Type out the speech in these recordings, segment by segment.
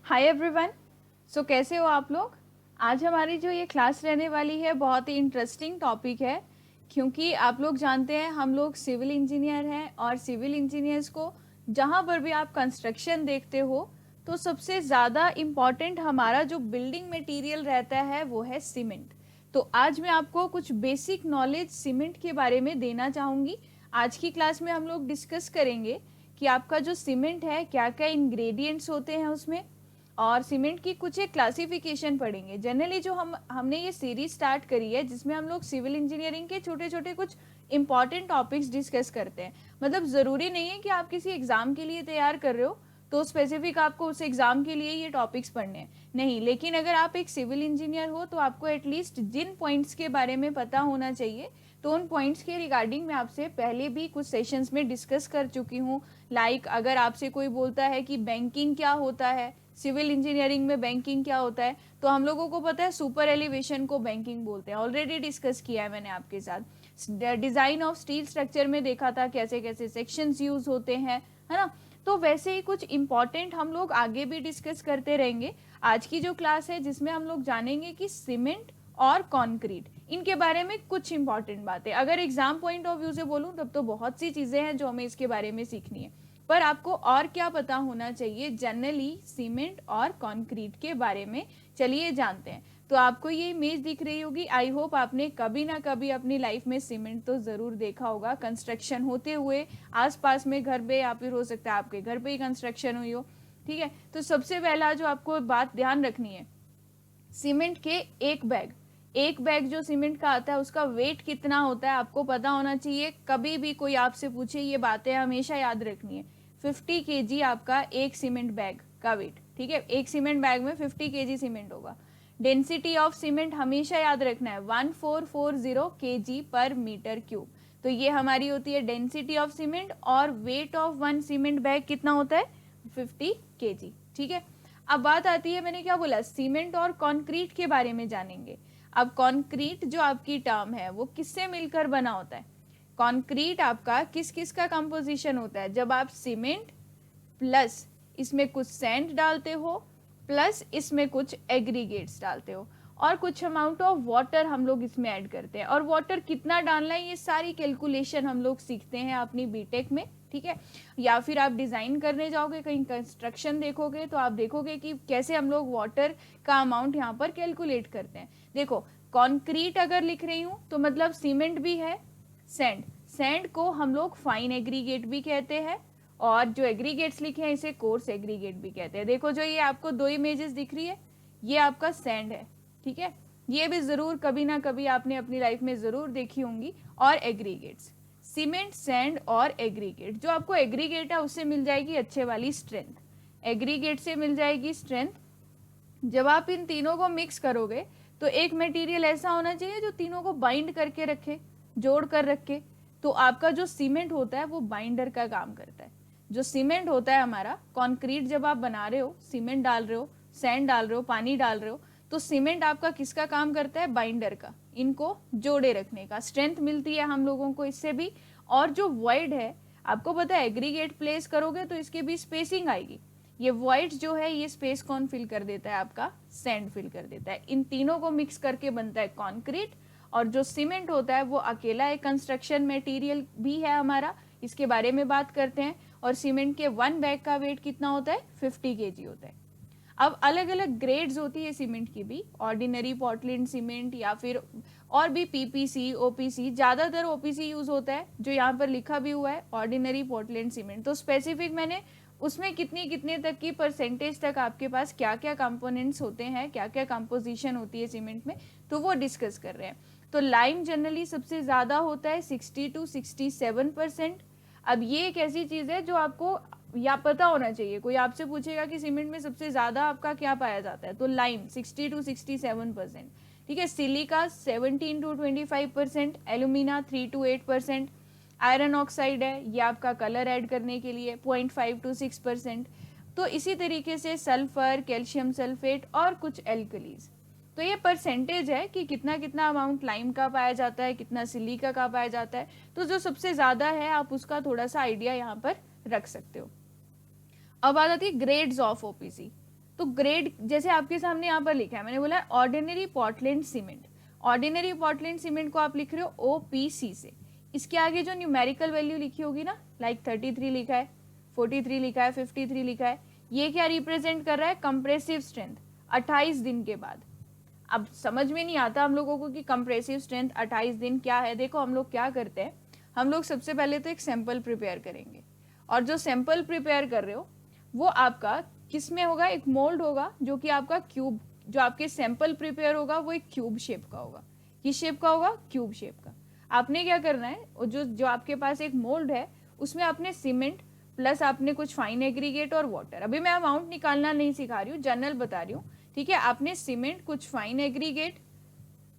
Hi everyone. सो कैसे हो आप लोग। आज हमारी जो ये क्लास रहने वाली है बहुत ही इंटरेस्टिंग टॉपिक है, क्योंकि आप लोग जानते हैं हम लोग सिविल इंजीनियर हैं और सिविल इंजीनियर्स को जहाँ पर भी आप कंस्ट्रक्शन देखते हो तो सबसे ज़्यादा इम्पॉर्टेंट हमारा जो बिल्डिंग मटेरियल रहता है वो है सीमेंट। तो आज मैं आपको कुछ बेसिक नॉलेज सीमेंट के बारे में देना चाहूँगी। आज की क्लास में हम लोग डिस्कस करेंगे कि आपका जो सीमेंट है क्या क्या इंग्रेडिएंट्स होते हैं उसमें, और सीमेंट की कुछ एक क्लासिफिकेशन पढ़ेंगे। जनरली जो हमने ये सीरीज स्टार्ट करी है जिसमें हम लोग सिविल इंजीनियरिंग के छोटे छोटे कुछ इंपॉर्टेंट टॉपिक्स डिस्कस करते हैं। मतलब ज़रूरी नहीं है कि आप किसी एग्जाम के लिए तैयार कर रहे हो तो स्पेसिफिक आपको उस एग्जाम के लिए ये टॉपिक्स पढ़ने हैं, नहीं। लेकिन अगर आप एक सिविल इंजीनियर हो तो आपको एटलीस्ट जिन पॉइंट्स के बारे में पता होना चाहिए, तो उन पॉइंट्स के रिगार्डिंग मैं आपसे पहले भी कुछ सेशंस में डिस्कस कर चुकी हूँ। लाइक अगर आपसे कोई बोलता है कि बैंकिंग क्या होता है, सिविल इंजीनियरिंग में बैंकिंग क्या होता है, तो हम लोगों को पता है सुपर एलिवेशन को बैंकिंग बोलते हैं, ऑलरेडी डिस्कस किया है मैंने आपके साथ। डिजाइन ऑफ स्टील स्ट्रक्चर में देखा था कैसे कैसे सेक्शंस यूज होते हैं, है ना। तो वैसे ही कुछ इंपॉर्टेंट हम लोग आगे भी डिस्कस करते रहेंगे। आज की जो क्लास है जिसमें हम लोग जानेंगे कि सीमेंट और कंक्रीट इनके बारे में कुछ इंपॉर्टेंट बातें। अगर एग्जाम पॉइंट ऑफ व्यू से बोलूं तब तो बहुत सी चीजें हैं जो हमें इसके बारे में सीखनी है, पर आपको और क्या पता होना चाहिए जनरली सीमेंट और कंक्रीट के बारे में, चलिए जानते हैं। तो आपको ये इमेज दिख रही होगी, आई होप आपने कभी ना कभी अपनी लाइफ में सीमेंट तो जरूर देखा होगा कंस्ट्रक्शन होते हुए आसपास में घर पे, या फिर हो सकता है आपके घर पे ही कंस्ट्रक्शन हुई हो। ठीक है, तो सबसे पहला जो आपको बात ध्यान रखनी है, सीमेंट के एक बैग जो सीमेंट का आता है उसका वेट कितना होता है आपको पता होना चाहिए। कभी भी कोई आपसे पूछे ये बातें हमेशा याद रखनी है। 50 केजी आपका एक सीमेंट बैग का वेट, ठीक है। एक सीमेंट बैग में 50 केजी सीमेंट होगा। डेंसिटी ऑफ सीमेंट हमेशा याद रखना है 1440 केजी पर मीटर क्यूब। तो ये हमारी होती है डेंसिटी ऑफ सीमेंट, और weight of one cement bag कितना होता है 50 केजी, ठीक है। अब बात आती है, मैंने क्या बोला, सीमेंट और कंक्रीट के बारे में जानेंगे। अब कंक्रीट जो आपकी टर्म है वो किससे मिलकर बना होता है। कंक्रीट आपका किस किस का कंपोजिशन होता है, जब आप सीमेंट प्लस इसमें कुछ सैंड डालते हो प्लस इसमें कुछ एग्रीगेट्स डालते हो और कुछ अमाउंट ऑफ वाटर हम लोग इसमें ऐड करते हैं। और वाटर कितना डालना है ये सारी कैलकुलेशन हम लोग सीखते हैं अपनी बीटेक में, ठीक है। या फिर आप डिजाइन करने जाओगे, कहीं कंस्ट्रक्शन देखोगे तो आप देखोगे कि कैसे हम लोग वाटर का अमाउंट यहाँ पर कैलकुलेट करते हैं। देखो, कंक्रीट अगर लिख रही हूँ तो मतलब सीमेंट भी है, सैंड को हम लोग फाइन एग्रीगेट भी कहते हैं, और जो एग्रीगेट्स लिखे हैं इसे कोर्स एग्रीगेट भी कहते हैं। देखो जो ये आपको दो इमेजेस दिख रही है, ये आपका सैंड है, ठीक है। ये भी जरूर कभी ना कभी आपने अपनी लाइफ में जरूर देखी होंगी। और एग्रीगेट्स, सीमेंट, सैंड और एग्रीगेट। जो आपको एग्रीगेट है उससे मिल जाएगी अच्छे वाली स्ट्रेंथ, एग्रीगेट से मिल जाएगी स्ट्रेंथ। जब आप इन तीनों को मिक्स करोगे तो एक मटेरियल ऐसा होना चाहिए जो तीनों को बाइंड करके रखे, जोड़ कर रखे। तो आपका जो सीमेंट होता है वो बाइंडर का काम करता है। जो सीमेंट होता है हमारा, कंक्रीट जब आप बना रहे हो, सीमेंट डाल रहे हो, सैंड डाल रहे हो, पानी डाल रहे हो, तो सीमेंट आपका किसका काम करता है, बाइंडर का, इनको जोड़े रखने का। स्ट्रेंथ मिलती है हम लोगों को इससे भी। और जो वॉइड है, आपको पता है एग्रीगेट प्लेस करोगे तो इसके भी स्पेसिंग आएगी, ये वॉइड जो है ये स्पेस कौन फिल कर देता है, आपका सैंड फिल कर देता है। इन तीनों को मिक्स करके बनता है कंक्रीट। और जो सीमेंट होता है वो अकेला एक कंस्ट्रक्शन मटेरियल भी है हमारा, इसके बारे में बात करते हैं। और सीमेंट के वन बैग का वेट कितना होता है 50 केजी होता है। अब अलग अलग ग्रेड्स होती है सीमेंट की भी, ऑर्डिनरी पोर्टलैंड सीमेंट या फिर और भी पीपीसी, ओपीसी, ज्यादातर ओपीसी यूज होता है जो यहाँ पर लिखा भी हुआ है ऑर्डिनरी पोर्टलैंड सीमेंट। तो स्पेसिफिक मैंने उसमें कितने तक की परसेंटेज तक आपके पास क्या क्या कंपोनेंट्स होते हैं, क्या क्या कंपोजिशन होती है सीमेंट में, तो वो डिस्कस कर रहे हैं। तो लाइम जनरली सबसे ज्यादा होता है 60 to 67%। अब ये एक ऐसी चीज है जो आपको या पता होना चाहिए। कोई आपसे पूछेगा कि सीमेंट में सबसे ज्यादा आपका क्या पाया जाता है, तो लाइम 60 to 67%, ठीक है। Silica 17 to 25%, alumina 3 to 8%, iron oxide है ये आपका कलर ऐड करने के लिए 0.5 to 6%। तो इसी तरीके से सल्फर, कैल्शियम सल्फेट और कुछ एल्कलीज। तो ये परसेंटेज है कि कितना कितना अमाउंट लाइम का पाया जाता है, कितना सिलिका का पाया जाता है। तो जो सबसे ज्यादा है आप उसका थोड़ा सा आइडिया यहाँ पर रख सकते हो। अब बात आती है ग्रेड्स ऑफ ओपीसी। तो ग्रेड जैसे आपके सामने यहाँ पर लिखा है, मैंने बोला ordinary Portland cement. Ordinary Portland cement को आप लिख रहे हो OPC से। इसके आगे जो न्यूमेरिकल वैल्यू लिखी होगी ना, लाइक 33 लिखा है, 43 लिखा है, 53 लिखा है, ये क्या रिप्रेजेंट कर रहा है? कंप्रेसिव स्ट्रेंथ 28 दिन के बाद। अब समझ में नहीं आता हम लोगों को कि कंप्रेसिव स्ट्रेंथ 28 दिन क्या है। देखो हम लोग क्या करते हैं, हम लोग सबसे पहले तो एक सैंपल प्रिपेयर करेंगे, और जो सैंपल प्रिपेयर कर रहे हो वो आपका किस में होगा? एक मोल्ड होगा जो कि आपका क्यूब, जो आपके सैंपल प्रिपेयर होगा वो एक क्यूब शेप का होगा। किस शेप का होगा? क्यूब शेप का। आपने क्या करना है, जो आपके पास एक मोल्ड है उसमें आपने सीमेंट प्लस आपने कुछ फाइन एग्रीगेट और वाटर, अभी मैं अमाउंट निकालना नहीं सिखा रही हूँ, जनरल बता रही हूँ, ठीक है। आपने सीमेंट, कुछ फाइन एग्रीगेट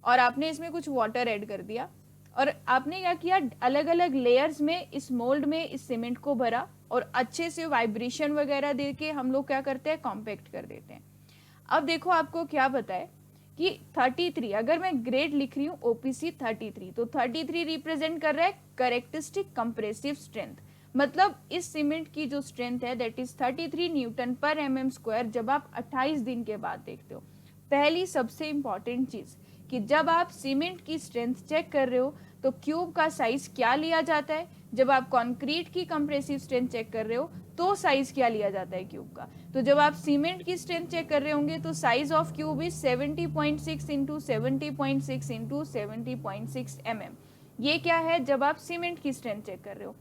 और आपने इसमें कुछ वाटर ऐड कर दिया, और आपने क्या किया, अलग अलग लेयर्स में इस मोल्ड में इस सीमेंट को भरा, और अच्छे से वाइब्रेशन वगैरह दे के हम लोग क्या करते हैं, कॉम्पैक्ट कर देते हैं। अब देखो आपको क्या बताए कि 33, अगर मैं ग्रेड लिख रही हूँ OPC 33, तो 33 रिप्रेजेंट कर रहा है करेक्टरिस्टिक कंप्रेसिव स्ट्रेंथ। मतलब इस सीमेंट की जो स्ट्रेंथ है दैट इज 33 न्यूटन पर mm², जब आप 28 दिन के बाद देखते हो। पहली सबसे इंपॉर्टेंट चीज कि जब आप सीमेंट की स्ट्रेंथ चेक कर रहे हो तो क्यूब का साइज क्या लिया जाता है, जब आप कंक्रीट की कंप्रेसिव स्ट्रेंथ चेक कर रहे हो तो साइज क्या लिया जाता है क्यूब का। तो जब आप सीमेंट की स्ट्रेंथ चेक कर रहे होंगे तो size of cube is 70.6 into 70.6 into 70.6 mm। ये क्या है जब आप सीमेंट की स्ट्रेंथ चेक कर रहे हो।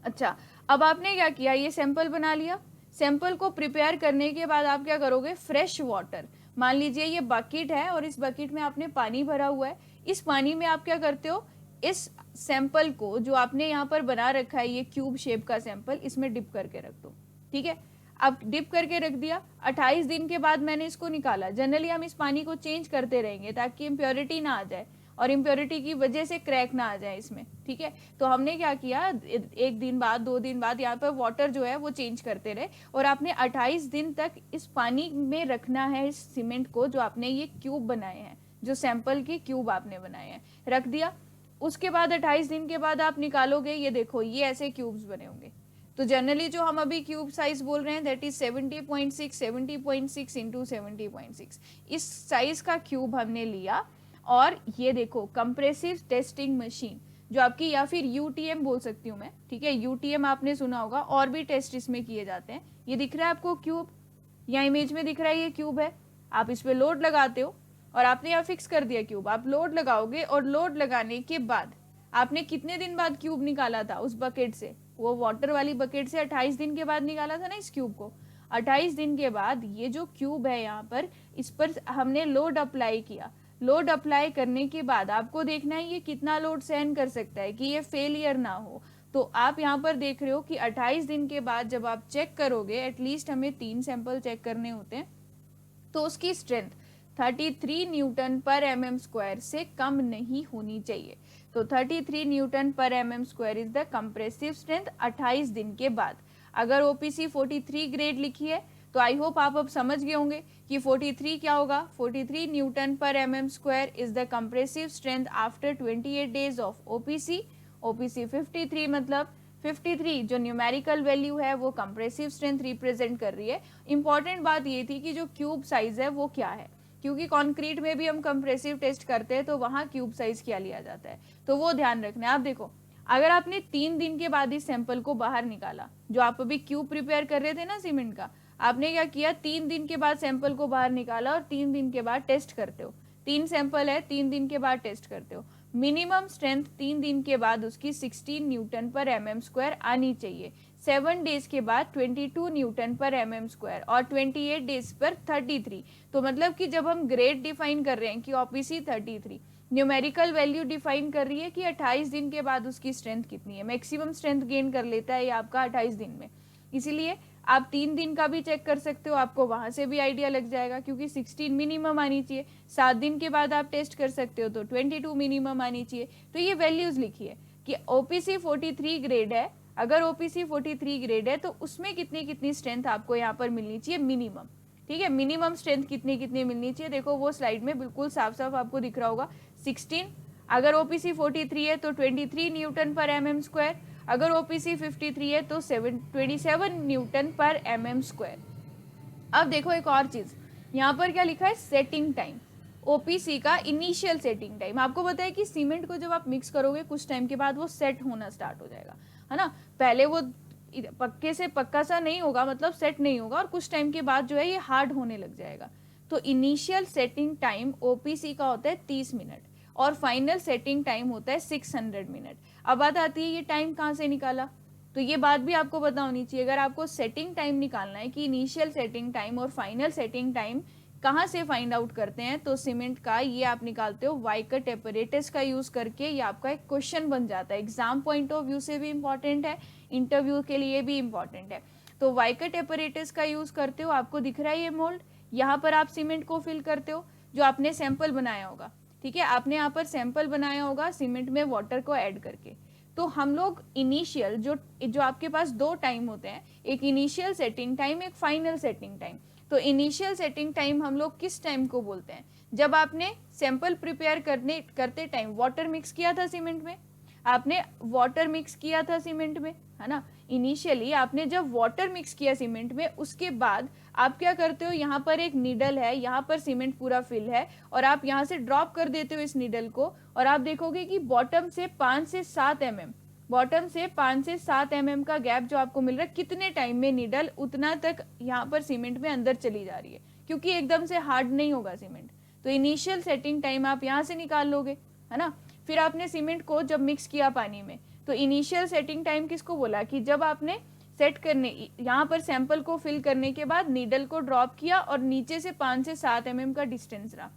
अच्छा, अब आपने क्या किया, ये सैंपल बना लिया। सैंपल को प्रिपेयर करने के बाद आप क्या करोगे, फ्रेश वाटर, मान लीजिए ये बकेट है और इस बकेट में आपने पानी भरा हुआ है, इस पानी में आप क्या करते हो, इस सैंपल को जो आपने यहाँ पर बना रखा है ये क्यूब शेप का सैंपल, इसमें डिप करके रख दो। ठीक है, अब डिप करके रख दिया। 28 दिन के बाद मैंने इसको निकाला। जनरली हम इस पानी को चेंज करते रहेंगे ताकि इम्प्योरिटी ना आ जाए और इम्प्योरिटी की वजह से क्रैक ना आ जाए इसमें। ठीक है, तो हमने क्या किया, 1 दिन बाद 2 दिन बाद यहाँ पर वाटर जो है वो चेंज करते रहे, और आपने 28 दिन तक इस पानी में रखना है इस सीमेंट को जो आपने ये क्यूब बनाए हैं, जो सैंपल के क्यूब आपने बनाए हैं, रख दिया। उसके बाद 28 दिन के बाद आप निकालोगे, ये देखो ये ऐसे क्यूब्स बने होंगे। तो जनरली जो हम अभी क्यूब साइज बोल रहे हैं दैट इज 70.6 इंटू 70.6, इस साइज का क्यूब हमने लिया। और ये देखो कंप्रेसिव टेस्टिंग मशीन जो आपकी, या फिर UTM बोल सकती हूँ मैं, ठीक है, UTM आपने सुना होगा, और भी टेस्ट इसमें किए जाते हैं। ये दिख रहा है आपको क्यूब, या इमेज में दिख रहा है ये क्यूब है, आप इस पे लोड लगाते हो और आपने यहाँ फिक्स कर दिया क्यूब, आप लोड लगाओगे, और लोड लगाने के बाद आपने कितने दिन बाद क्यूब निकाला था उस बकेट से, वो वाटर वाली बकेट से 28 दिन के बाद निकाला था ना इस क्यूब को। 28 दिन के बाद ये जो क्यूब है यहाँ पर, इस पर हमने लोड अप्लाई किया। लोड अप्लाई करने के बाद आपको देखना है ये कितना लोड सहन कर सकता है कि ये फेलियर ना हो। तो आप यहाँ पर देख रहे हो कि 28 दिन के बाद जब आप चेक करोगे, एटलीस्ट हमें 3 सैंपल चेक करने होते हैं, तो उसकी स्ट्रेंथ 33 न्यूटन पर mm² से कम नहीं होनी चाहिए। तो 33 न्यूटन पर mm² is the compressive strength 28 दिन के बाद। अगर OPC 43 ग्रेड लिखी है तो आई होप आप अब समझ गए होंगे कि 43 क्या होगा। 43 न्यूटन पर mm² is the compressive strength after 28 days of OPC। OPC 53 मतलब 53 जो न्यूमेरिकल वैल्यू है वो कंप्रेसिव स्ट्रेंथ रिप्रेजेंट कर रही है। इंपॉर्टेंट बात ये थी कि जो क्यूब साइज है वो क्या है, क्योंकि कंक्रीट में भी हम कंप्रेसिव टेस्ट करते हैं तो वहां क्यूब साइज क्या लिया जाता है, तो वो ध्यान रखना है। आप देखो, अगर आपने 3 दिन के बाद इस सैंपल को बाहर निकाला, जो आप अभी क्यूब प्रिपेयर कर रहे थे ना सीमेंट का, आपने क्या किया, 3 दिन के बाद सैंपल को बाहर निकाला और 3 दिन के बाद टेस्ट करते हो। 3 सैंपल है, 3 दिन के बाद टेस्ट करते हो। मिनिमम स्ट्रेंथ 3 दिन के बाद उसकी 16 न्यूटन पर mm² आनी चाहिए। 7 डेज के बाद 22 न्यूटन पर mm² और 28 डेज पर 33। तो मतलब कि जब हम ग्रेड डिफाइन कर रहे हैं कि OPC 33 न्यूमेरिकल वैल्यू डिफाइन कर रही है कि 28 दिन के बाद उसकी स्ट्रेंथ कितनी है, मैक्सिमम स्ट्रेंथ गेन कर लेता है ये आपका 28 दिन में। इसीलिए आप 3 दिन का भी चेक कर सकते हो, आपको वहां से भी आइडिया लग जाएगा, क्योंकि 16 मिनिमम आनी चाहिए। 7 दिन के बाद आप टेस्ट कर सकते हो तो 22 मिनिमम आनी चाहिए। तो ये वैल्यूज लिखी है कि OPC 43 ग्रेड है, अगर OPC 43 ग्रेड है तो उसमें कितनी कितनी स्ट्रेंथ आपको यहाँ पर मिलनी चाहिए मिनिमम। ठीक है, मिनिमम स्ट्रेंथ कितनी कितनी मिलनी चाहिए, देखो वो स्लाइड में बिल्कुल साफ साफ आपको दिख रहा होगा। 16, अगर OPC 43 है तो 23 न्यूटन पर mm², अगर OPC 53 है तो 27 न्यूटन पर mm²। अब देखो एक और चीज, यहाँ पर क्या लिखा है, सेटिंग टाइम, ओपीसी का इनिशियल सेटिंग टाइम। आपको पता है कि सीमेंट को जब आप मिक्स करोगे कुछ टाइम के बाद वो सेट होना स्टार्ट हो जाएगा, है ना। पहले वो पक्के से पक्का सा नहीं होगा, मतलब सेट नहीं होगा, और कुछ टाइम के बाद जो है ये हार्ड होने लग जाएगा। तो इनिशियल सेटिंग टाइम ओपीसी का होता है 30 मिनट और फाइनल सेटिंग टाइम होता है 600 मिनट। अब बात आती है ये टाइम कहाँ से निकाला, तो ये बात भी आपको पता होनी चाहिए। अगर आपको सेटिंग टाइम निकालना है कि इनिशियल सेटिंग टाइम और फाइनल सेटिंग टाइम कहाँ से फाइंड आउट करते हैं, तो सीमेंट का ये आप निकालते हो वाइकट एपरेटस का यूज करके। ये आपका एक क्वेश्चन बन जाता है, एग्जाम पॉइंट ऑफ व्यू से भी इंपॉर्टेंट है, इंटरव्यू के लिए भी इंपॉर्टेंट है। तो वाइकट एपरेटस का यूज करते हो, आपको दिख रहा है ये मोल्ड, यहाँ पर आप सीमेंट को फिल करते हो जो आपने सैंपल बनाया होगा, ठीक है। आपने यहाँ पर सैंपल बनाया होगा सीमेंट में वाटर को ऐड करके। तो हम लोग इनिशियल जो आपके पास दो टाइम होते हैं, एक इनिशियल सेटिंग टाइम, एक फाइनल सेटिंग टाइम। तो इनिशियल सेटिंग टाइम हम लोग किस टाइम को बोलते हैं, जब आपने सैंपल प्रिपेयर करते टाइम वाटर मिक्स किया था सीमेंट में, आपने वाटर मिक्स किया था सीमेंट में, है ना। इनिशियली आपने जब वाटर मिक्स किया सीमेंट में, उसके बाद आप क्या करते हो, यहाँ पर एक नीडल है, यहाँ पर सीमेंट पूरा फिल है, और आप यहाँ से ड्रॉप कर देते हो इस नीडल को, और आप देखोगे कि बॉटम से 5 से 7 mm, बॉटम से 5 से 7 mm का गैप जो आपको मिल रहा है, कितने टाइम में नीडल उतना तक यहाँ पर सीमेंट में अंदर चली जा रही है, क्योंकि एकदम से हार्ड नहीं होगा सीमेंट। तो इनिशियल सेटिंग टाइम आप यहाँ से निकाल लोगे, है ना। फिर आपने सीमेंट को जब मिक्स किया पानी में, तो इनिशियल सेटिंग टाइम किसको बोला, कि जब आपने सेट करने, यहाँ पर सैंपल को फिल करने के बाद नीडल को ड्रॉप किया और नीचे से 5 से 7 mm का डिस्टेंस रहा,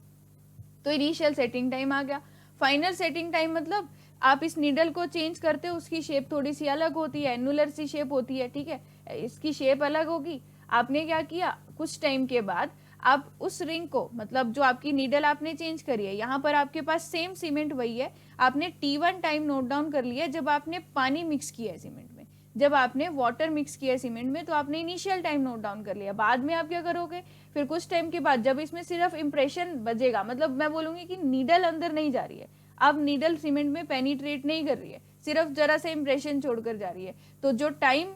तो इनिशियल सेटिंग टाइम आ गया। फाइनल सेटिंग टाइम मतलब आप इस नीडल को चेंज करते हो, उसकी शेप थोड़ी सी अलग होती है, एनुलर सी शेप होती है, ठीक है, इसकी शेप अलग होगी। आपने क्या किया, कुछ टाइम के बाद आप उस रिंग को, मतलब जो आपकी नीडल आपने चेंज करी है, यहाँ पर आपके पास सेम सीमेंट वही है, आपने T1 टाइम नोट डाउन कर लिया जब आपने पानी मिक्स किया है सीमेंट में। जब आपने वाटर मिक्स किया है सीमेंट में, तो आपने इनिशियल टाइम नोट डाउन कर लिया। बाद में आप क्या करोगे, फिर कुछ टाइम के बाद जब इसमें सिर्फ इंप्रेशन बजेगा, मतलब मैं बोलूंगी कि नीडल अंदर नहीं जा रही है, अब नीडल सीमेंट में पेनिट्रेट नहीं कर रही है, सिर्फ जरा सा इंप्रेशन छोड़कर जा रही है, तो जो टाइम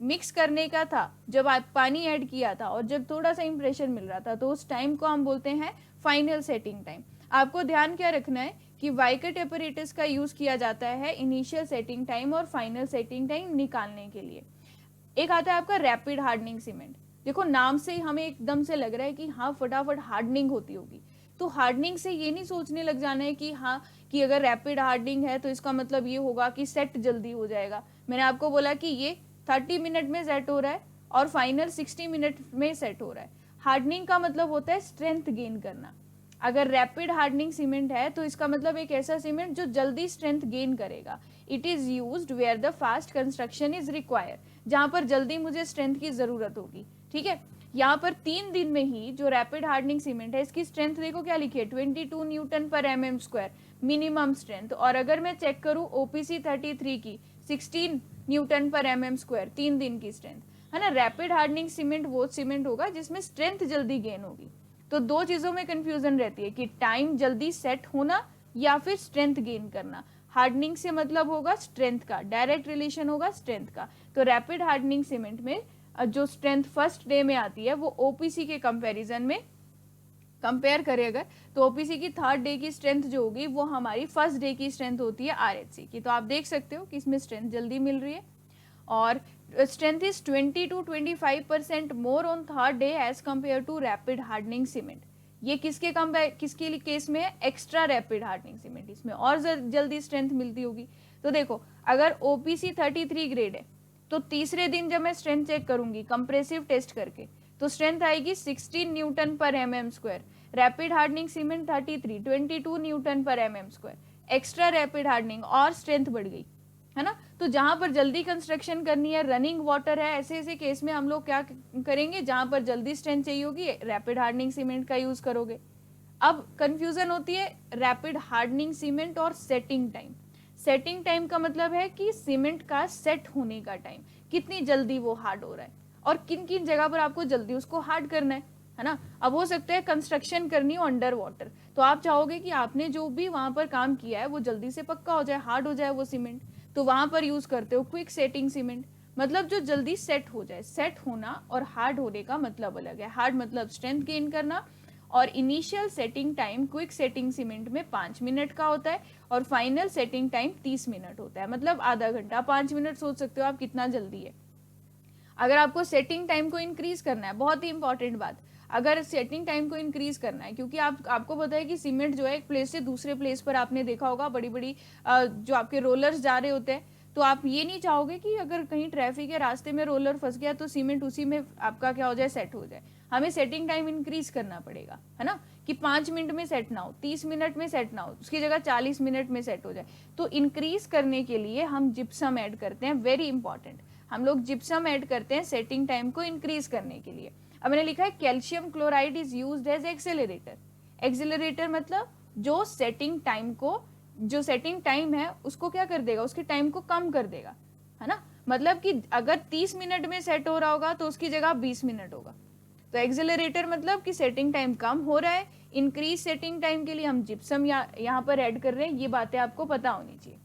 मिक्स करने का था, जब आप पानी ऐड किया था और जब थोड़ा सा इंप्रेशन मिल रहा था, तो उस टाइम को हम बोलते हैं फाइनल सेटिंग टाइम। आपको ध्यान क्या रखना है कि वाइकट एपरेटस का यूज किया जाता है इनिशियल सेटिंग टाइम और फाइनल सेटिंग टाइम निकालने के लिए। एक आता है आपका रैपिड हार्डनिंग सीमेंट। देखो नाम से ही हमें एकदम से लग रहा है कि हाँ फटाफट हार्डनिंग होती होगी, तो हार्डनिंग से ये नहीं सोचने लग जाना है कि हाँ कि अगर रैपिड हार्डनिंग है तो इसका मतलब ये होगा कि सेट जल्दी हो जाएगा। मैंने आपको बोला कि ये 30 मिनट में सेट हो रहा है और फाइनल 60 मिनट में सेट हो रहा है। हार्डनिंग का मतलब होता है स्ट्रेंथ गेन करना। अगर रैपिड हार्डनिंग सीमेंट है तो इसका मतलब एक ऐसा सीमेंट जो जल्दी स्ट्रेंथ गेन करेगा। It is used where the fast construction is required, जहां पर जल्दी मुझे स्ट्रेंथ की जरूरत होगी, ठीक है। यहाँ पर 3 दिन में ही जो रैपिड हार्डनिंग सीमेंट है, इसकी स्ट्रेंथ देखो क्या लिखी है, 22 न्यूटन पर mm स्क्वायर मिनिमम स्ट्रेंथ। और अगर मैं चेक करूं ओपीसी 33 की 16 न्यूटन पर mm स्क्वायर, 3 दिन की स्ट्रेंथ, है ना। रैपिड हार्डनिंग सीमेंट वो सीमेंट होगा जिसमें स्ट्रेंथ जल्दी गेन होगी। तो दो चीजों में कंफ्यूजन रहती है कि टाइम जल्दी सेट होना या फिर स्ट्रेंथ गेन करना। हार्डनिंग से मतलब होगा स्ट्रेंथ का, डायरेक्ट रिलेशन होगा स्ट्रेंथ का। तो रैपिड हार्डनिंग सीमेंट में जो स्ट्रेंथ फर्स्ट डे में आती है वो ओपीसी के कंपैरिजन में कंपेयर करें अगर, तो ओपीसी की थर्ड डे की स्ट्रेंथ जो होगी वो हमारी फर्स्ट डे की स्ट्रेंथ होती है आरएचसी की। तो आप देख सकते हो कि इसमें स्ट्रेंथ जल्दी मिल रही है, और strength is 20 to 25% more on third day as compare to rapid hardening cement. ये किसके केस में है, एक्स्ट्रा रैपिड हार्डनिंग सीमेंट, इसमें और जल्दी स्ट्रेंथ मिलती होगी। तो देखो अगर ओपीसी 33 ग्रेड है तो तीसरे दिन जब मैं स्ट्रेंथ चेक करूंगी कंप्रेसिव टेस्ट करके, तो स्ट्रेंथ आएगी 16 न्यूटन पर mm square. Rapid hardening cement 22 Newton पर mm square, extra rapid hardening और स्ट्रेंथ बढ़ गई, है ना। तो जहां पर जल्दी कंस्ट्रक्शन करनी है, रनिंग वाटर है, ऐसे ऐसे केस में हम लोग क्या करेंगे, जहां पर जल्दी स्ट्रेंथ चाहिए होगी रैपिड हार्डनिंग सीमेंट का यूज करोगे। अब कंफ्यूजन होती है रैपिड हार्डनिंग सीमेंट और सेटिंग टाइम। सेटिंग टाइम का मतलब है कि सीमेंट का सेट होने का टाइम, कितनी जल्दी वो हार्ड हो रहा है और किन किन जगह पर आपको जल्दी उसको हार्ड करना है ना। अब हो सकता है कंस्ट्रक्शन करनी हो अंडर वाटर, तो आप चाहोगे कि आपने जो भी वहां पर काम किया है वो जल्दी से पक्का हो जाए, हार्ड हो जाए वो सीमेंट, तो वहां पर यूज करते हो क्विक सेटिंग सीमेंट। मतलब जो जल्दी सेट हो जाए। सेट होना और हार्ड होने का मतलब अलग है। हार्ड मतलब स्ट्रेंथ गेन करना, और initial setting time quick setting cement में 5 मिनट का होता है और फाइनल सेटिंग टाइम 30 मिनट होता है, मतलब आधा घंटा। 5 मिनट सोच सकते हो आप कितना जल्दी है। अगर आपको सेटिंग टाइम को इंक्रीज करना है, बहुत ही इंपॉर्टेंट बात, अगर सेटिंग टाइम को इंक्रीज करना है, क्योंकि आपको पता है कि सीमेंट जो है एक प्लेस से दूसरे प्लेस पर, आपने देखा होगा बड़ी बड़ी जो आपके रोलर्स जा रहे होते हैं, तो आप ये नहीं चाहोगे कि अगर कहीं ट्रैफिक है, रास्ते में रोलर फंस गया तो सीमेंट उसी में आपका क्या हो जाए, सेट हो जाए। हमें सेटिंग टाइम इंक्रीज करना पड़ेगा, है ना, कि 5 मिनट में सेट ना हो, 30 मिनट में सेट ना हो, उसकी जगह 40 मिनट में सेट हो जाए। तो इंक्रीज करने के लिए हम जिप्सम ऐड करते हैं, वेरी इंपॉर्टेंट, हम लोग जिप्सम ऐड करते हैं सेटिंग टाइम को इंक्रीज करने के लिए। अब मैंने लिखा है calcium chloride is used as accelerator. Accelerator मतलब जो सेटिंग टाइम को, जो सेटिंग टाइम है उसको क्या कर देगा, उसके टाइम को कम कर देगा, है ना। मतलब कि अगर 30 मिनट में सेट हो रहा होगा तो उसकी जगह 20 मिनट होगा। तो एक्सेलरेटर मतलब कि सेटिंग टाइम कम हो रहा है। इंक्रीज सेटिंग टाइम के लिए हम जिप्सम यहाँ पर ऐड कर रहे हैं, ये बातें आपको पता होनी चाहिए।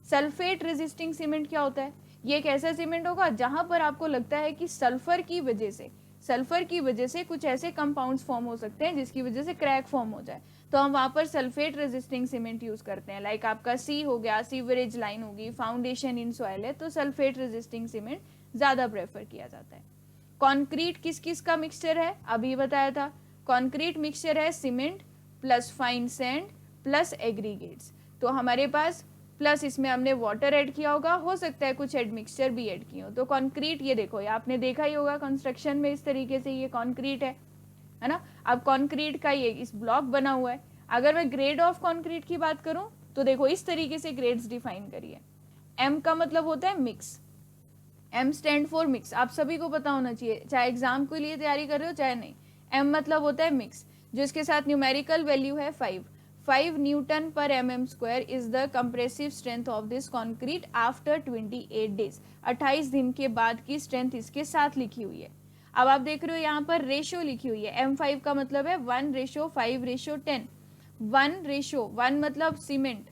सल्फेट रेजिस्टिंग सीमेंट क्या होता है, ये एक ऐसा सीमेंट होगा जहां पर आपको लगता है कि सल्फर की वजह से कुछ ऐसे कंपाउंड्स फॉर्म हो सकते हैं जिसकी वजह से क्रैक फॉर्म हो जाए, तो हम वहां पर सल्फेट रेजिस्टिंग सीमेंट यूज करते हैं। लाइक आपका सी हो गया, सीवरेज लाइन होगी, फाउंडेशन इन सॉइल है, तो सल्फेट रेजिस्टिंग सीमेंट ज्यादा प्रेफर किया जाता है। कॉन्क्रीट किस किस का मिक्सचर है, अभी बताया था। कॉन्क्रीट मिक्सचर है cement plus fine sand plus aggregates. तो हमारे पास प्लस इसमें हमने वाटर ऐड किया होगा, हो सकता है कुछ एड मिक्सचर भी ऐड किए हो। तो कॉन्क्रीट, ये देखो, ये आपने देखा ही होगा कंस्ट्रक्शन में, इस तरीके से ये कॉन्क्रीट है ना। अब कॉन्क्रीट का ये इस ब्लॉक बना हुआ है। अगर मैं ग्रेड ऑफ कॉन्क्रीट की बात करूं तो देखो इस तरीके से ग्रेड्स डिफाइन करिए। एम का मतलब होता है mix, M stand for mix, आप सभी को पता होना चाहिए, चाहे एग्जाम के लिए तैयारी कर रहे हो चाहे नहीं। एम मतलब होता है मिक्स, जो इसके साथ न्यूमेरिकल वैल्यू है 5 न्यूटन पर mm square is the compressive strength of this concrete after 28 days. 28 दिन के बाद की स्ट्रेंथ इसके साथ लिखी हुई है। अब आप देख रहे हो यहाँ पर रेशो लिखी हुई है, M5 का मतलब है 1:5:10। 1:1 मतलब सीमेंट,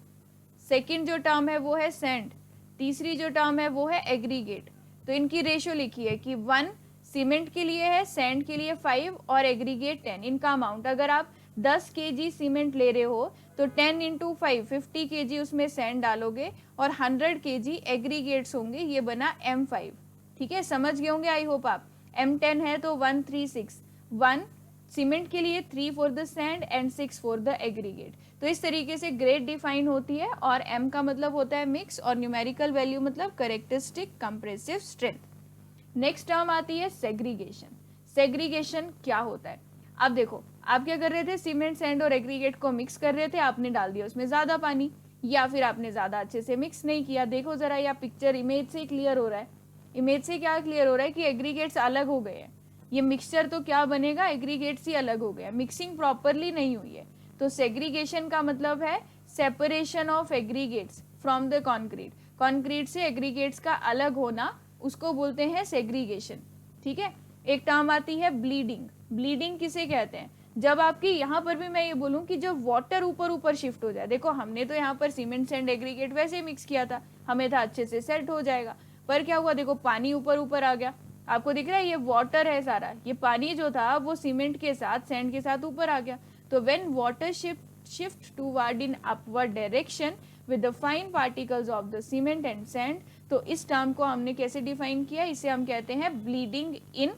सेकेंड जो टर्म है वो है सैंड, तीसरी जो टर्म है वो है एग्रीगेट। तो इनकी रेशो लिखी है कि 1 सीमेंट के लिए है, सैंड के लिए 5 और एग्रीगेट 10। इनका अमाउंट, अगर आप 10 kg सीमेंट ले रहे हो तो 10 × 5 50 kg उसमें सैंड डालोगे और 100 kg एग्रीगेट्स होंगे, ये बना M5। ठीक है, समझ गए होंगे आई होप आप। M10 है तो 1:3:6, 1 सीमेंट के लिए, 3 for the sand and 6 for the aggregate. तो इस तरीके से ग्रेड डिफाइन होती है, और M का मतलब होता है मिक्स और न्यूमेरिकल वैल्यू मतलब characteristic compressive strength. Next term आती है सेग्रीगेशन। सेग्रीगेशन क्या होता है, अब देखो, आप क्या कर रहे थे, सीमेंट सैंड और एग्रीगेट को मिक्स कर रहे थे, आपने डाल दिया उसमें ज्यादा पानी, या फिर आपने ज्यादा अच्छे से मिक्स नहीं किया। देखो जरा, यह पिक्चर इमेज से क्लियर हो रहा है। इमेज से क्या क्लियर हो रहा है कि एग्रीगेट्स अलग हो गए हैं, ये मिक्सचर तो क्या बनेगा, एग्रीगेट्स ही अलग हो गया, मिक्सिंग प्रॉपरली नहीं हुई है। तो सेग्रीगेशन का मतलब है separation of aggregates from the concrete, concrete से एग्रीगेट्स का अलग होना, उसको बोलते हैं सेग्रीगेशन। ठीक है, एक टर्म आती है ब्लीडिंग। ब्लीडिंग किसे कहते हैं, जब आपकी यहाँ पर भी मैं ये बोलूँ कि जब वाटर ऊपर ऊपर शिफ्ट हो जाए। देखो हमने तो यहाँ पर सीमेंट सैंड एग्रीगेट वैसे ही मिक्स किया था, हमें था अच्छे से सेट हो जाएगा, पर क्या हुआ, देखो पानी ऊपर ऊपर आ गया, आपको दिख रहा है ये वाटर है सारा, ये पानी जो था वो सीमेंट के साथ सैंड के साथ ऊपर आ गया। तो when water shift toward in upward direction with the fine particles of the cement and sand, तो इस टर्म को हमने कैसे डिफाइन किया, इसे हम कहते हैं ब्लीडिंग इन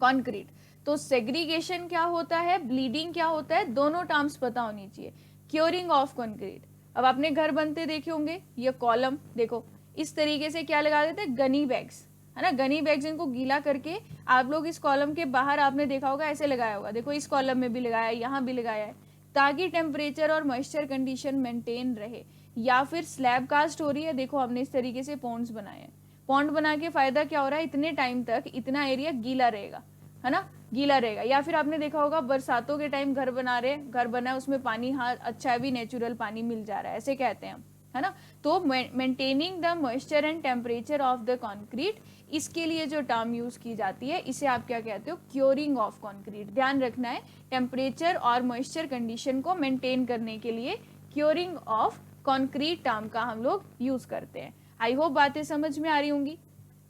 कॉन्क्रीट। तो सेग्रीगेशन क्या होता है, ब्लीडिंग क्या होता है, दोनों टर्म्स पता होनी चाहिए। क्योरिंग ऑफ कॉन्क्रीट, अब आपने घर बनते देखे होंगे, ये कॉलम देखो इस तरीके से क्या लगा देते, गनी बैग्स, है ना, गनी बैग्स, इनको गीला करके आप लोग इस कॉलम के बाहर आपने देखा होगा ऐसे लगाया होगा, देखो इस कॉलम में भी लगाया है, यहाँ भी लगाया है, ताकि टेम्परेचर और मॉइस्चर कंडीशन मेंटेन रहे। या फिर स्लैब कास्ट हो रही है, देखो हमने इस तरीके से पॉन्ड्स बनाए हैं, पॉन्ड बना के फायदा क्या हो रहा है, इतने टाइम तक इतना एरिया गीला रहेगा, है ना, गीला रहेगा। या फिर आपने देखा होगा बरसातों के टाइम घर बना रहे, घर बना है उसमें पानी, हाँ अच्छा है भी, नेचुरल पानी मिल जा रहा है, ऐसे कहते हैं हम, है ना। तो maintaining the moisture and temperature of the concrete, इसके लिए जो टर्म यूज की जाती है इसे आप क्या कहते हो, क्योरिंग ऑफ कॉन्क्रीट। ध्यान रखना है, टेम्परेचर और मॉइस्चर कंडीशन को मेंटेन करने के लिए क्योरिंग ऑफ कॉन्क्रीट टर्म का हम लोग यूज करते हैं। आई होप बातें समझ में आ रही होंगी।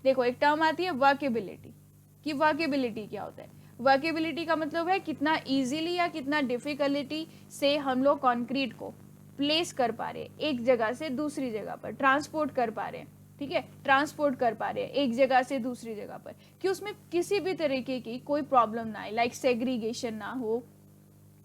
देखो एक टर्म आती है वर्केबिलिटी, कि वर्केबिलिटी क्या होता है। वर्केबिलिटी का मतलब है कितना इजीली या कितना डिफिकल्टी से हम लोग कंक्रीट को प्लेस कर पा रहे हैं, एक जगह से दूसरी जगह पर ट्रांसपोर्ट कर पा रहे हैं, ठीक है, ट्रांसपोर्ट कर पा रहे हैं एक जगह से दूसरी जगह पर, कि उसमें किसी भी तरीके की कोई प्रॉब्लम ना आए, लाइक सेग्रीगेशन ना हो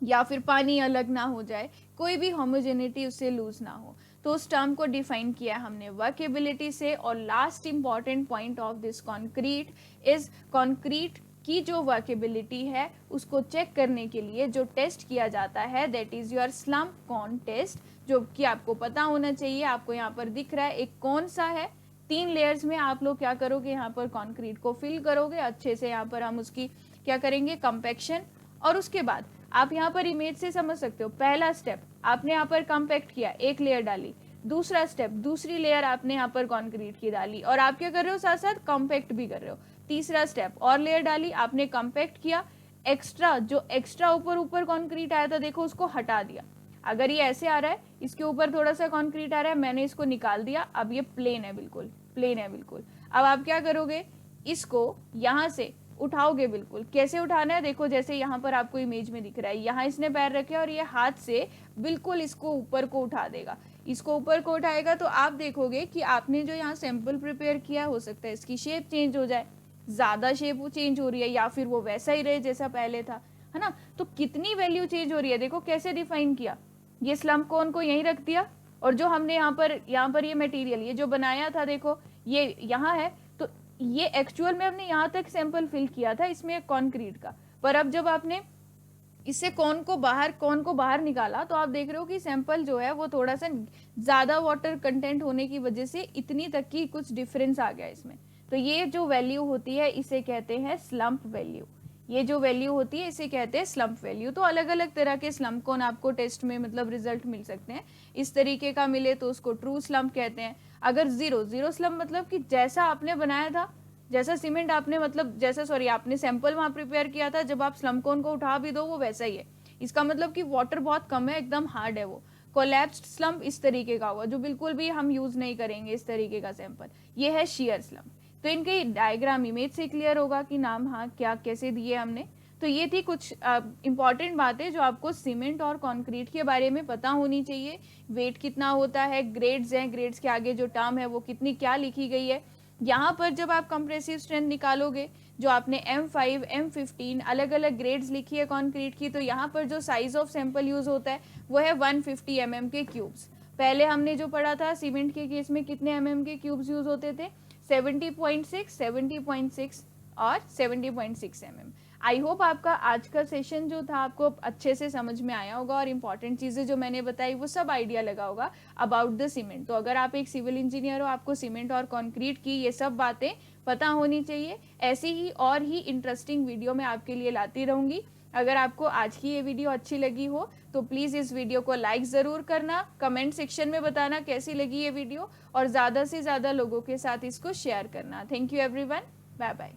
या फिर पानी अलग ना हो जाए, कोई भी होमोजेनिटी उससे लूज ना हो। तो उस टर्म को डिफाइन किया हमने वर्केबिलिटी से। और last important point of this concrete is concrete की जो वर्केबिलिटी है उसको चेक करने के लिए जो टेस्ट किया जाता है that is your slump cone test, जो कि आपको पता होना चाहिए। आपको यहाँ पर दिख रहा है एक कौन सा है, 3 लेयर्स में आप लोग क्या करोगे, यहाँ पर कंक्रीट को फिल करोगे अच्छे से। यहाँ पर हम उसकी क्या करेंगे, कंपैक्शन। और उसके बाद आप यहाँ पर इमेज से समझ सकते हो, पहला स्टेप आपने यहाँ पर कंपैक्ट किया, एक लेयर डाली। दूसरा स्टेप, दूसरी लेयर आपने यहाँ पर कंक्रीट की डाली और आप क्या कर रहे हो, साथ साथ कंपैक्ट भी कर रहे हो। तीसरा स्टेप, और लेयर डाली, आपने कंपैक्ट किया, एक्स्ट्रा जो एक्स्ट्रा ऊपर ऊपर कंक्रीट आया था देखो उसको हटा दिया। अगर ये ऐसे आ रहा है, इसके ऊपर थोड़ा सा कंक्रीट आ रहा है, मैंने इसको निकाल दिया, अब ये प्लेन है, बिल्कुल प्लेन है बिल्कुल। अब आप क्या करोगे, इसको यहाँ से उठाओगे। बिल्कुल कैसे उठाना है, देखो जैसे यहाँ पर आपको इमेज में दिख रहा है, यहाँ इसने पैर रखे और ये हाथ से बिल्कुल इसको ऊपर को उठा देगा। इसको ऊपर को उठाएगा तो आप देखोगे कि आपने जो यहाँ सैंपल प्रिपेयर किया, हो सकता है इसकी शेप चेंज हो जाए, ज्यादा शेप वो चेंज हो रही है या फिर वो वैसा ही रहे जैसा पहले था, है ना। तो कितनी वैल्यू चेंज हो रही है, देखो कैसे डिफाइन किया, ये स्लम्प कोन को यहीं रख दिया और जो हमने यहाँ पर ये मटेरियल ये जो बनाया था देखो ये यहाँ है, तो ये एक्चुअल में हमने यहाँ तक सैंपल फिल किया था इसमें कंक्रीट का। पर अब जब आपने इससे कोन को बाहर निकाला तो आप देख रहे हो कि सैंपल जो है वो थोड़ा सा ज्यादा वाटर कंटेंट होने की वजह से इतनी तक की कुछ डिफरेंस आ गया इसमें। तो ये जो वैल्यू होती है इसे कहते हैं स्लम्प वैल्यू। ये जो वैल्यू होती है इसे कहते हैं स्लम्प वैल्यू। तो अलग अलग तरह के स्लम्प कोन आपको टेस्ट में मतलब रिजल्ट मिल सकते हैं। इस तरीके का मिले तो उसको ट्रू स्लम्प कहते हैं। अगर जीरो स्लम्प मतलब कि जैसा आपने बनाया था, जैसा सीमेंट आपने मतलब आपने सैंपल वहां प्रिपेयर किया था, जब आप स्लम्प कोन को उठा भी दो वो वैसा ही है। इसका मतलब कि वाटर बहुत कम है, एकदम हार्ड है वो। कोलैप्स्ड स्लम्प इस तरीके का हुआ जो बिल्कुल भी हम यूज नहीं करेंगे इस तरीके का सैंपल, ये है शियर स्लम्प। तो इनके डायग्राम इमेज से क्लियर होगा कि नाम हाँ क्या कैसे दिए हमने। तो ये थी कुछ इंपॉर्टेंट बातें जो आपको सीमेंट और कंक्रीट के बारे में पता होनी चाहिए। वेट कितना होता है, ग्रेड्स हैं, ग्रेड्स के आगे जो टर्म है वो कितनी क्या लिखी गई है। यहाँ पर जब आप कंप्रेसिव स्ट्रेंथ निकालोगे, जो आपने M5, M15 अलग अलग ग्रेड्स लिखी है कंक्रीट की, तो यहाँ पर जो साइज ऑफ सैंपल यूज होता है वो है 150 mm के क्यूब्स। पहले हमने जो पढ़ा था सीमेंट के केस में कितने mm के क्यूब्स यूज होते थे, 70.6, 70.6 और 70.6 mm। आई होप आपका आज का सेशन जो था आपको अच्छे से समझ में आया होगा और इम्पॉर्टेंट चीज़ें जो मैंने बताई वो सब आइडिया लगा होगा अबाउट द सीमेंट। तो अगर आप एक सिविल इंजीनियर हो, आपको सीमेंट और कंक्रीट की ये सब बातें पता होनी चाहिए। ऐसी ही और ही इंटरेस्टिंग वीडियो मैं आपके लिए लाती रहूँगी। अगर आपको आज की ये वीडियो अच्छी लगी हो तो प्लीज़ इस वीडियो को लाइक ज़रूर करना, कमेंट सेक्शन में बताना कैसी लगी ये वीडियो और ज़्यादा से ज़्यादा लोगों के साथ इसको शेयर करना। Thank you everyone, bye bye.